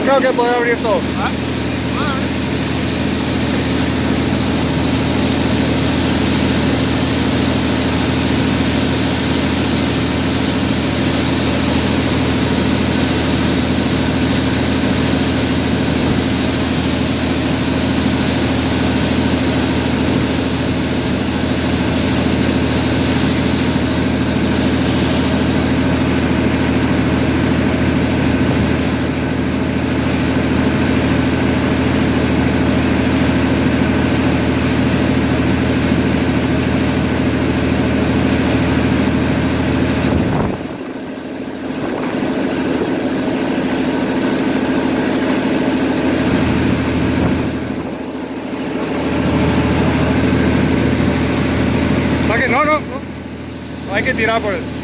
creo que puede abrir todo. ¿Ah? No, no, no. No hay que tirar por eso.